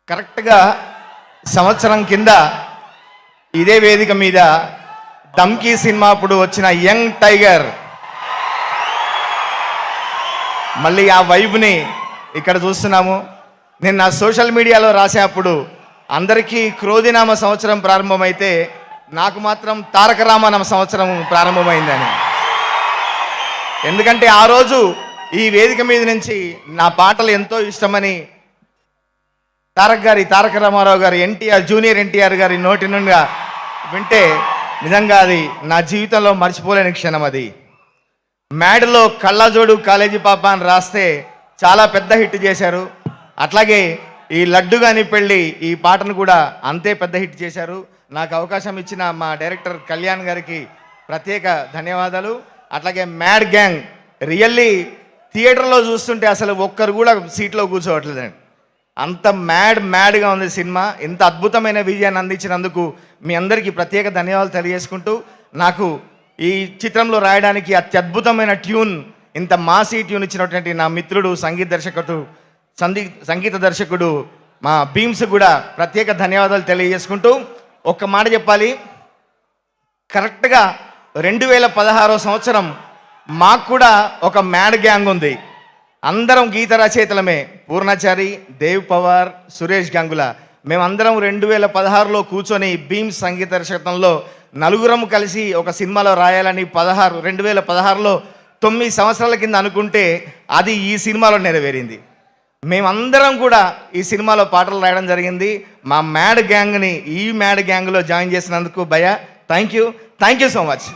కరెక్ట్గా సంవత్సరం కింద ఇదే వేదిక మీద ధమ్కీ సినిమా అప్పుడు వచ్చిన యంగ్ టైగర్ మళ్ళీ ఆ వైబ్ని ఇక్కడ చూస్తున్నాము. నేను నా సోషల్ మీడియాలో రాసేటప్పుడు అందరికీ క్రోధినామ సంవత్సరం ప్రారంభమైతే నాకు మాత్రం తారక రామనామ సంవత్సరం ప్రారంభమైందని. ఎందుకంటే ఆ రోజు ఈ వేదిక మీద నుంచి నా పాటలు ఎంతో ఇష్టమని తారక రామారావు గారు జూనియర్ ఎన్టీఆర్ గారి నోటి నుండి వింటే నిజంగా అది నా జీవితంలో మర్చిపోలేని క్షణం. అది మ్యాడ్లో కళ్ళజోడు కాలేజీ పాప అని రాస్తే చాలా పెద్ద హిట్ చేశారు. అట్లాగే ఈ లడ్డు గాని పెళ్ళి ఈ పాటను కూడా అంతే పెద్ద హిట్ చేశారు. నాకు అవకాశం ఇచ్చిన మా డైరెక్టర్ కళ్యాణ్ గారికి ప్రత్యేక ధన్యవాదాలు. అట్లాగే మ్యాడ్ గ్యాంగ్ రియల్లీ థియేటర్లో చూస్తుంటే అసలు ఒక్కరు కూడా సీట్లో కూర్చోవట్లేదండి. అంత మ్యాడ్గా ఉంది సినిమా. ఇంత అద్భుతమైన విజయాన్ని అందించినందుకు మీ అందరికీ ప్రత్యేక ధన్యవాదాలు తెలియజేసుకుంటూ, నాకు ఈ చిత్రంలో రాయడానికి అత్యద్భుతమైన ట్యూన్, ఇంత మాసీ ట్యూన్ ఇచ్చినటువంటి నా మిత్రుడు సంగీత దర్శకుడు మా భీమ్స్ కూడా ప్రత్యేక ధన్యవాదాలు తెలియజేసుకుంటూ, ఒక్క మాట చెప్పాలి. కరెక్ట్గా 2016 సంవత్సరం మాకు కూడా ఒక మ్యాడ్ గ్యాంగ్ ఉంది. అందరం గీత రచయితలమే. పూర్ణాచారి, దేవ్ పవార్, సురేష్ గంగుల. మేమందరం 2016లో కూర్చొని భీమ్స్ సంగీత దర్శకత్వంలో నలుగురం కలిసి ఒక సినిమాలో రాయాలని 2016లో 9 సంవత్సరాల కింద అనుకుంటే అది ఈ సినిమాలో నెరవేరింది. మేమందరం కూడా ఈ సినిమాలో పాటలు రాయడం జరిగింది. మా మ్యాడ్ గ్యాంగ్ని ఈ మ్యాడ్ గ్యాంగ్లో జాయిన్ చేసినందుకు భయ్యా థ్యాంక్ యూ సో మచ్.